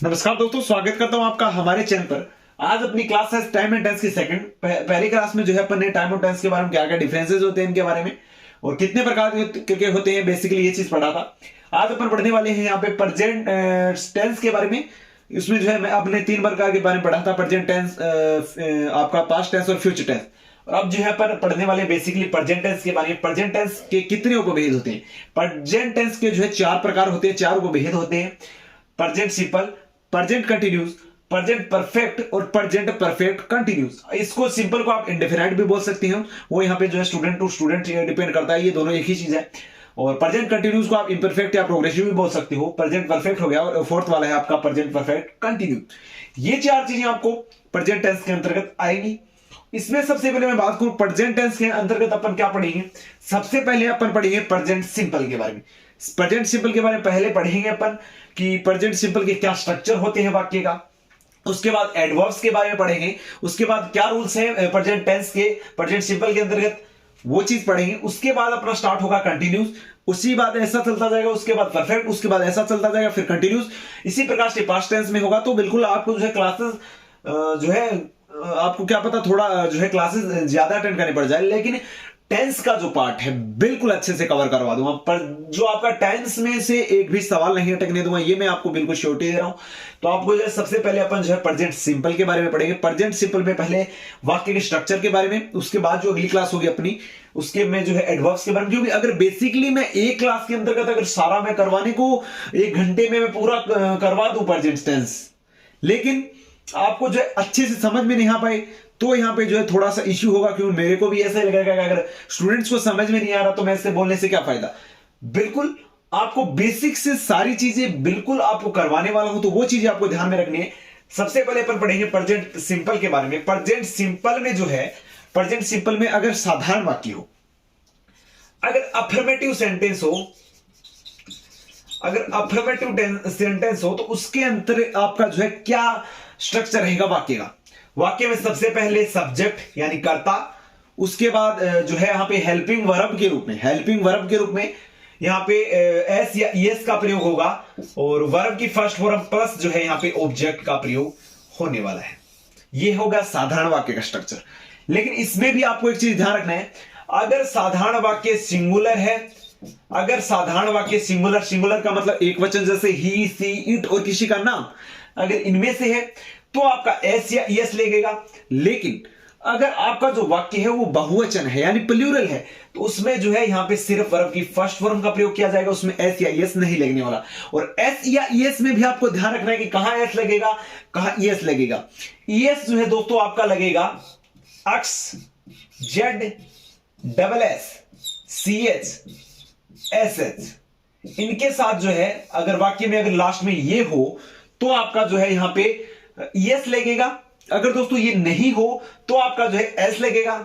नमस्कार दोस्तों, स्वागत करता हूं आपका हमारे चैनल पर। आज अपनी क्लास है टाइम एंड टेंस की सेकंड। पहली क्लास में जो है अपन ने टाइम और टेंस के बारे में क्या क्या डिफरेंसेस होते हैं इनके बारे में और कितने प्रकार के होते हैं, बेसिकली ये चीज पढ़ा था। आज अपन पढ़ने वाले हैं यहाँ पे प्रेजेंट टेंस के बारे में। इसमें जो है मैं अपने 3 प्रकार के बारे में पढ़ा था, प्रेजेंट टेंस, आपका पास्ट टेंस और फ्यूचर टेंस। और अब जो है अपन पढ़ने वाले बेसिकली प्रेजेंट टेंस के बारे में। प्रेजेंट टेंस के कितने उपभेद होते हैं? प्रेजेंट टेंस के जो है 4 प्रकार होते हैं, 4 उपभेद होते हैं। Present simple, present continuous, present perfect और प्रेजेंट परफेक्ट कंटिन्यूस। इसको सिंपल को आप इंडेफिनाइट भी बोल सकते हो, वो यहाँ पे जो है स्टूडेंट टू स्टूडेंट डिपेंड करता है, ये दोनों एक ही चीज है। और प्रेजेंट कंटिन्यूस को आप इम्परफेक्ट या प्रोग्रेसिव भी बोल सकते हो। प्रेजेंट परफेक्ट हो गया और फोर्थ वाला है आपका प्रेजेंट परफेक्ट कंटिन्यू। ये 4 चीजें आपको प्रेजेंट टेंस के अंतर्गत आएंगी। इसमें सबसे पहले मैं बात करूं प्रेजेंट टेंस के अंतर्गत अपन क्या पढ़ेंगे। सबसे पहले अपन पढ़ेंगे प्रेजेंट सिंपल के बारे में। प्रेजेंट सिंपल के बारे में पहले पढ़ेंगे अपन कि प्रेजेंट सिंपल के क्या स्ट्रक्चर होते हैं वाक्य का। उसके बाद एडवर्ब्स के बारे में पढ़ेंगे। उसके बाद क्या रूल्स हैं प्रेजेंट टेंस के, प्रेजेंट सिंपल के अंतर्गत, वो चीज पढ़ेंगे। उसके बाद अपना स्टार्ट होगा कंटिन्यूस, उसी बाद ऐसा चलता जाएगा, उसके बाद परफेक्ट, उसके बाद ऐसा चलता जाएगा, फिर कंटिन्यूस। इसी प्रकार से पास्ट टेंस में होगा। तो बिल्कुल आपको जो है क्लासेस जो है आपको क्या पता थोड़ा जो है क्लासेस ज्यादा अटेंड करने पड़ जाए, लेकिन टेंस का जो पार्ट है बिल्कुल अच्छे से कवर करवा दूंगा। पर जो आपका टेंस में से एक भी सवाल नहीं अटकने दूंगा, ये मैं आपको बिल्कुल श्योरिटी दे रहा हूं। तो आपको जो है सबसे पहले अपन जो है प्रेजेंट सिंपल के बारे में पढ़ेंगे। प्रेजेंट सिंपल में पहले वाक्य के स्ट्रक्चर के बारे में, उसके बाद जो अगली क्लास होगी अपनी उसके में जो है एडवर्ब्स के बारे में। क्योंकि अगर बेसिकली मैं एक क्लास के अंतर्गत अगर सारा मैं करवाने को 1 घंटे में मैं पूरा करवा दूं प्रेजेंट टेंस, लेकिन आपको जो है अच्छे से समझ में नहीं आ पाए तो यहां पे जो है थोड़ा सा इश्यू होगा। क्योंकि मेरे को भी ऐसा ही लगेगा कि अगर स्टूडेंट्स को समझ में नहीं आ रहा तो मैं इससे बोलने से क्या फायदा। बिल्कुल आपको बेसिक से सारी चीजें बिल्कुल आपको करवाने वाला हूं, तो वो चीजें आपको ध्यान में रखनी है। सबसे पहले अपन पढ़ेंगे प्रेजेंट सिंपल के बारे में। प्रेजेंट सिंपल में जो है, प्रेजेंट सिंपल में अगर साधारण वाक्य हो, अगर अफर्मेटिव सेंटेंस हो, अगर अफर्मेटिव सेंटेंस हो तो उसके अंतर आपका जो है क्या स्ट्रक्चर रहेगा वाक्य का। वाक्य में सबसे पहले सब्जेक्ट यानी कर्ता, उसके बाद जो है यहां पे हेल्पिंग वर्ब के रूप में, हेल्पिंग वर्ब के रूप में यहां पे एस या ईएस का प्रयोग होगा और वर्ब की फर्स्ट फॉर्म प्लस जो है यहां पे ऑब्जेक्ट का प्रयोग होने वाला है। ये होगा साधारण वाक्य का स्ट्रक्चर। लेकिन इसमें भी आपको एक चीज ध्यान रखना है, अगर साधारण वाक्य सिंगुलर है, अगर साधारण वाक्य सिंगुलर, सिंगुलर का मतलब एक वचन जैसे ही, सी, इट और किसी का नाम, अगर इनमें से है तो आपका एस या ईएस लगेगा। लेकिन अगर आपका जो वाक्य है वो बहुवचन है यानी प्लूरल है, तो उसमें जो है यहां पे सिर्फ वर्ब की फर्स्ट फॉर्म का प्रयोग किया जाएगा, उसमें एस या ईएस नहीं लगने वाला। और एस या ईएस में भी आपको ध्यान रखना है कि कहां एस लगेगा, कहां ईएस लगेगा। ईएस जो है दोस्तों आपका लगेगा X, Z, double S, C H, S H. इनके साथ जो है अगर वाक्य में अगर लास्ट में ये हो तो आपका जो है यहां पे यस लगेगा। अगर दोस्तों ये नहीं हो तो आपका जो है एस लगेगा।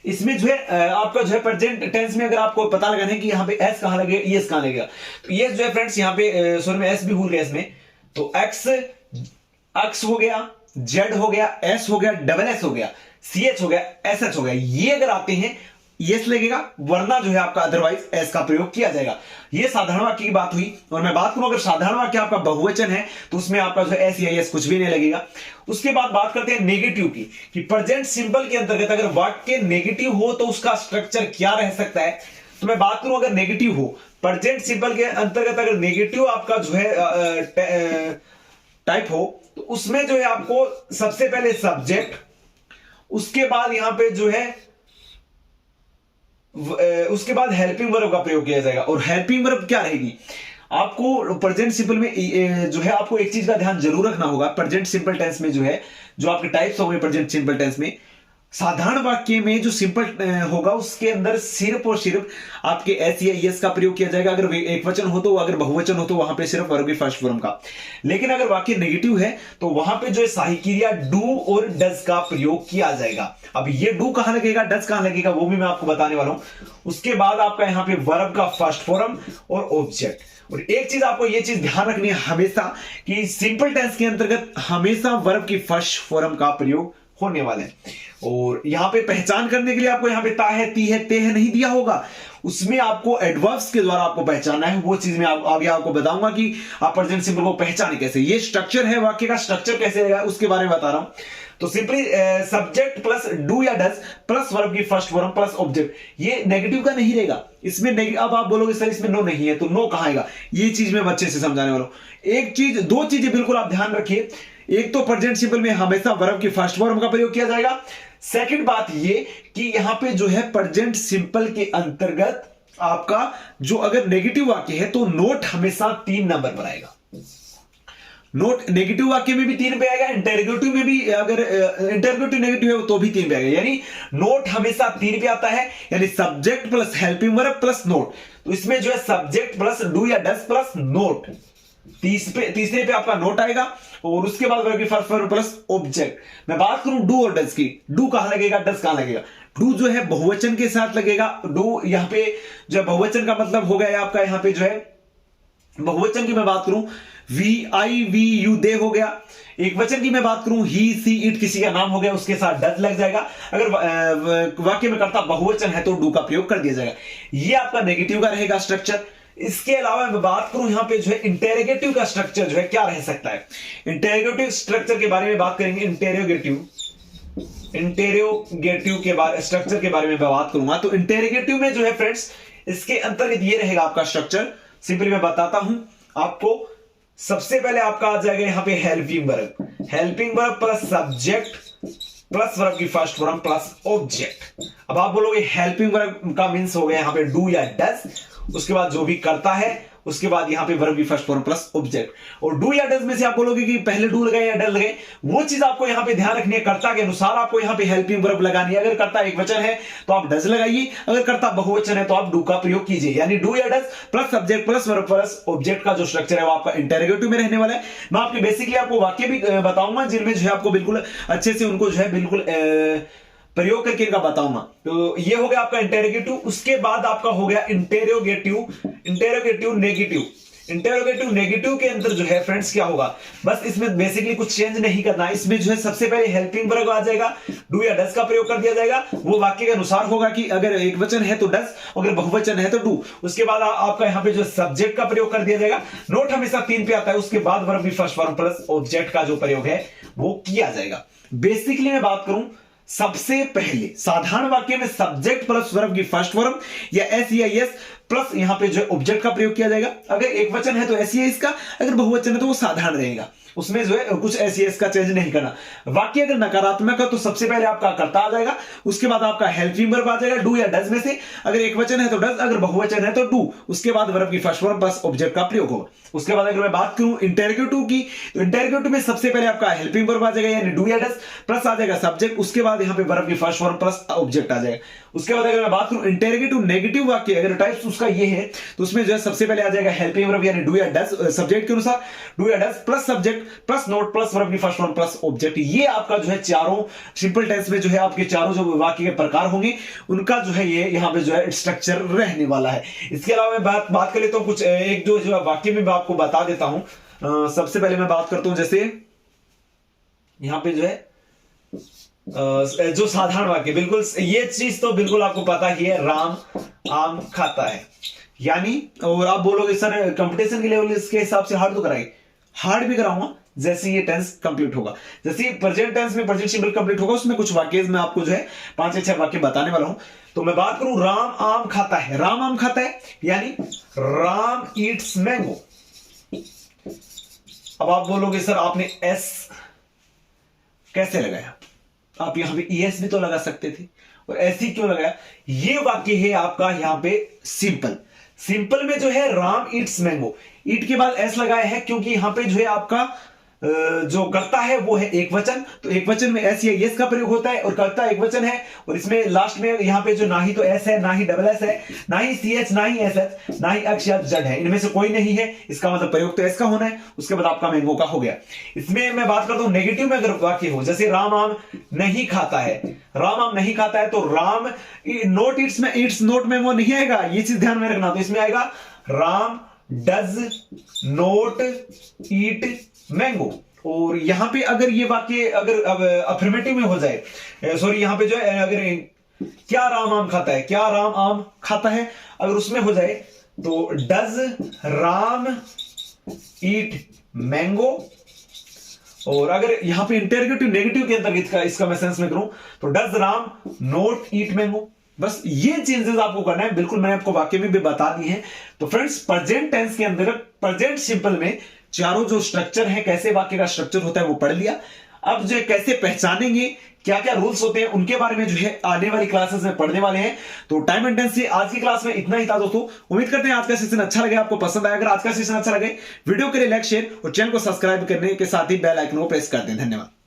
इसमें जो है आपका जो है प्रेजेंट टेंस में अगर आपको पता लगाना है कि यहां पे एस कहां लगेगा, ईएस कहां लगेगा, तो ये जो है फ्रेंड्स यहां पे सॉरी मैं एस भी भूल गया इसमें, तो एक्स, एक्स हो गया, जेड हो गया, एस हो गया, डबल एस हो गया, सी एच हो गया, एस एच हो गया। ये अगर आते हैं यस लगेगा, वरना जो है आपका अदरवाइज एस का प्रयोग किया जाएगा। ये साधारण वाक्य की बात हुई। और मैं बात करूं अगर साधारण वाक्य आपका बहुवचन है तो उसमें आपका जो है एस या एस कुछ भी नहीं लगेगा। उसके बाद बात करते हैं नेगेटिव की, कि प्रेजेंट सिंपल के अंतर्गत अगर वाक्य नेगेटिव हो तो उसका स्ट्रक्चर क्या रह सकता है। तो मैं बात करूं अगर नेगेटिव हो, प्रेजेंट सिंपल के अंतर्गत अगर नेगेटिव आपका जो है टाइप हो तो उसमें जो है आपको सबसे पहले सब्जेक्ट, उसके बाद यहां पे जो है उसके बाद हेल्पिंग वर्ब का प्रयोग किया जाएगा। और हेल्पिंग वर्ब क्या रहेगी, आपको प्रेजेंट सिंपल में जो है आपको एक चीज का ध्यान जरूर रखना होगा। प्रेजेंट सिंपल टेंस में जो है जो आपके टाइप्स होंगे प्रेजेंट सिंपल टेंस में, साधारण वाक्य में जो सिंपल होगा उसके अंदर सिर्फ और सिर्फ आपके एस या ईएस का प्रयोग किया जाएगा। अगर एक वचन हो तो, अगर बहुवचन हो तो वहां पे सिर्फ वर्ब की फर्स्ट फॉर्म का। लेकिन अगर वाक्य नेगेटिव है तो वहां पे जो है सहायक क्रिया डू और डज का प्रयोग किया जाएगा। अब ये डू कहां लगेगा, डज कहां लगेगा, वो भी मैं आपको बताने वाला हूं। उसके बाद आपका यहां पे वर्ब का फर्स्ट फॉर्म और ऑब्जेक्ट। और एक चीज आपको ये चीज ध्यान रखनी है हमेशा कि सिंपल टेंस के अंतर्गत हमेशा वर्ब की फर्स्ट फॉर्म का प्रयोग होने वाले हैं। और यहाँ पे पहचान करने के लिए आपको यहाँ पे ता है, ती है, ते है नहीं दिया होगा, उसमें आपको एडवर्ब्स के द्वारा आपको पहचानना है। वो चीज मैं आगे आपको बताऊंगा कि आप प्रेजेंट सिंपल को पहचाने कैसे। ये स्ट्रक्चर है, वाक्य का स्ट्रक्चर कैसे रहेगा उसके बारे में बता रहा हूं। तो सिंपली सब्जेक्ट प्लस डू या डज प्लस वर्ब की फर्स्ट फॉर्म प्लस ऑब्जेक्ट, ये नेगेटिव का नहीं रहेगा इसमें। अब आप बोलोगे सर इसमें नो नहीं है, तो नो कहां आएगा, ये चीज मैं बच्चे से समझाने वाला हूं। एक चीज, दो चीजें बिल्कुल आप ध्यान रखिए। एक तो प्रेजेंट सिंपल में हमेशा वर्ब की फर्स्ट फॉर्म का प्रयोग किया जाएगा। सेकंड बात ये कि यहां पे जो है प्रेजेंट सिंपल के अंतर्गत आपका जो अगर नेगेटिव वाक्य है तो नोट हमेशा 3 नंबर पर आएगा। नोट नेगेटिव वाक्य में भी 3 पे आएगा, इंटरोगेटिव में भी, अगर इंटरोगेटिव नेगेटिव है तो भी 3 पे आएगा। यानी नोट हमेशा 3 पे आता है, यानी subject plus helping verb plus note. तो इसमें जो है सब्जेक्ट प्लस डू या डज प्लस नोट, तीसरे पे आपका नोट आएगा, और उसके बाद वर्ब की फर्स्ट फॉर्म प्लस ऑब्जेक्ट। मैं बात करूं डू और डज की, डू कहां लगेगा, डज कहां लगेगा। डू जो है बहुवचन के साथ लगेगा। डू यहां पे जो है बहुवचन का मतलब हो गया आपका, यहां पे जो है बहुवचन की मैं बात करूं वी आई वी यू दे हो गया। एक वचन की मैं बात करूं ही सी इट किसी का नाम हो गया, उसके साथ डज लग जाएगा। अगर वाक्य में कर्ता बहुवचन है तो डू का प्रयोग कर दिया जाएगा। ये आपका नेगेटिव का रहेगा स्ट्रक्चर। इसके अलावा मैं बात करूं यहां पे जो है इंटेरोगेटिव का स्ट्रक्चर जो है क्या रह सकता है। इंटेरोगेटिव स्ट्रक्चर के बारे में बात करेंगे। इंटेरोगेटिव के बारे स्ट्रक्चर के बारे में बात करूंगा। तो इंटेरोगेटिव में जो है फ्रेंड्स, इसके अंतर्गत ये रहेगा आपका स्ट्रक्चर। सिंपली मैं बताता हूं आपको। सबसे पहले आपका आ जाएगा यहां पे helping verb plus subject plus verb की फर्स्ट फॉर्म प्लस ऑब्जेक्ट। अब आप बोलोगे हेल्पिंग वर्ब का मींस हो गया यहां पे डू या डज, उसके बाद जो भी करता है, उसके बाद यहां पे वर्ब की फर्स्ट फॉर्म प्लस ऑब्जेक्ट। और डू या डज में से आप बोलोगे कि पहले डू लगाए या डज लगाए, वो चीज आपको यहां पे ध्यान रखनी है। कर्ता के अनुसार आपको यहां पे हेल्पिंग वर्ब लगानी है। अगर कर्ता एक वचन है तो आप डज लगाइए, अगर कर्ता बहुवचन है तो आप डू का प्रयोग कीजिए। यानी डू या does plus subject plus verb plus object का जो स्ट्रक्चर है वो आपका इंटेरोगेटिव में रहने वाला है। मैं आपके बेसिकली आपको वाक्य भी बताऊंगा जिनमें जो है आपको बिल्कुल अच्छे से उनको जो है बिल्कुल प्रयोग करके इनका बताऊंगा। तो ये हो गया आपका इंटेरोगेटिव। उसके बाद आपका हो गया इंटेरोगेटिव नेगेटिव के अंदर जो है फ्रेंड्स क्या होगा, बस इसमें बेसिकली कुछ चेंज नहीं करना है। इसमें जो है सबसे पहले हेल्पिंग वर्ब आ जाएगा, डू या डज का प्रयोग कर दिया जाएगा। वो वाक्य के अनुसार होगा कि अगर एक वचन है तो डज, अगर बहुवचन है तो डू। उसके बाद आपका यहाँ पे जो सब्जेक्ट का प्रयोग कर दिया जाएगा। नोट हमेशा 3 पे आता है, उसके बाद वर्ब की फर्स्ट फॉर्म प्लस ऑब्जेक्ट का जो प्रयोग है वो किया जाएगा। बेसिकली मैं बात करूं, सबसे पहले साधारण वाक्य में सब्जेक्ट प्लस वर्ब की फर्स्ट फॉर्म या एस या एस प्लस यहां पे जो ऑब्जेक्ट का प्रयोग किया जाएगा। अगर एक वचन है तो एस या एस का, अगर बहुवचन है तो वो साधारण रहेगा, उसमें जो है कुछ एस या एस का चेंज नहीं करना। वाक्य अगर नकारात्मक है तो सबसे पहले आपका कर्ता आ जाएगा, उसके बाद आपका हेल्पिंग वर्ब आ जाएगा डू या डज में से। अगर एक वचन है तो डज, अगर बहुवचन है तो डू, उसके बाद वर्ब की फर्स्ट फॉर्म प्लस ऑब्जेक्ट का प्रयोग होगा। उसके बाद अगर मैं बात करूं इंटेरोगेटिव की, तो इंटेरोगेटिव में सबसे पहले आपका हेल्पिंग वर्ब आ जाएगा यानी डू या डज, प्लस आ जाएगा सब्जेक्ट, उसके बाद यहां पे वर्ब की फर्स्ट फॉर्म प्लस ऑब्जेक्ट आ जाएगा। उसके बाद अगर मैं बात करूं इंटेरोगेटिव नेगेटिव वाक्य, अगर टाइप्स उसका ये है तो उसमें जो है सबसे पहले आ जाएगा हेल्पिंग वर्ब यानी डू या डज, सब्जेक्ट के अनुसार डू या does plus subject plus note plus verb की फर्स्ट फॉर्म प्लस ऑब्जेक्ट। ये आपका जो है चारों सिंपल टेंस में जो है आपके चारों जो वाक्य के प्रकार होंगे उनका जो है ये यहाँ पे जो है स्ट्रक्चर रहने वाला है। इसके अलावा मैं बात कर लेता हूं कुछ एक जो वाक्य में मैं आपको बता देता हूं। सबसे पहले मैं बात करता हूं जैसे यहां पे जो है जो साधारण वाक्य, बिल्कुल ये चीज तो बिल्कुल आपको पता ही है, राम आम खाता है। यानी, और आप बोलोगे सर कंपटीशन के लेवल इसके हिसाब से हार्ड तो कराएंगे, हार्ड भी कराऊंगा जैसे ये टेंस कंप्लीट होगा। जैसे प्रेजेंट टेंस में प्रेजेंट सिंपल कंप्लीट होगा, उसमें कुछ वाक्य मैं आपको जो है 5 से 6 वाक्य बताने वाला हूं। तो मैं बात करूं राम आम खाता है, राम आम खाता है यानी राम ईट्स मैंगो। अब आप बोलोगे सर आपने एस कैसे लगाया, आप यहां पे ईएस भी तो लगा सकते थे, और ऐसी क्यों लगाया। ये वाक्य है आपका यहां पे सिंपल में जो है राम ईट्स मैंगो, ईट के बाद एस लगाया है क्योंकि यहां पे जो है आपका जो कर्ता है वो है एक वचन, तो एक वचन में एस या यस का प्रयोग होता है, और कर्ता एक वचन है, और इसमें लास्ट में यहाँ पे जो ना ही तो एस है, ना ही डबल एस है, ना ही सी एच, ना ही एस एच, ना ही अक्ष या जेड है, इनमें से कोई नहीं है, इसका मतलब प्रयोग तो एस का होना है। उसके बाद आपका मैंगो का हो गया। इसमें मैं बात करता हूं नेगेटिव में अगर वाक्य हो, जैसे राम आम नहीं खाता है, राम आम नहीं खाता है, तो राम नोट ईट्स में ईट्स नोट मैंगो नहीं आएगा, ये चीज ध्यान में रखना। तो इसमें आएगा Ram does note eat mango. और यहां पे अगर ये वाक्य अगर अफर्मेटिव में हो जाए, सॉरी यहां पे जो है अगर क्या राम आम खाता है, क्या राम आम खाता है, अगर उसमें हो जाए तो डज राम ईट मैंगो। और अगर यहां पे इंटरगेटिव नेगेटिव के अंतर्गत इसका मैं सेंस में करूं तो does Ram not eat mango. बस ये चेंजेस आपको करना है, बिल्कुल मैंने आपको वाक्य में भी बता दी है। तो फ्रेंड्स प्रेजेंट टेंस के अंदर प्रेजेंट सिंपल में चारों जो स्ट्रक्चर है, कैसे वाक्य का स्ट्रक्चर होता है वो पढ़ लिया। अब जो कैसे पहचानेंगे, क्या क्या रूल्स होते हैं, उनके बारे में जो है आने वाली क्लासेस में पढ़ने वाले हैं। तो टाइम एंड टेंस से आज की क्लास में इतना ही था दोस्तों। उम्मीद करते हैं आज का सेशन अच्छा लगे, आपको पसंद आया। अगर आज का सेशन अच्छा लगे वीडियो के लिए लाइक शेयर और चैनल को सब्सक्राइब करने के साथ ही बेल आइकन को प्रेस कर दें। धन्यवाद।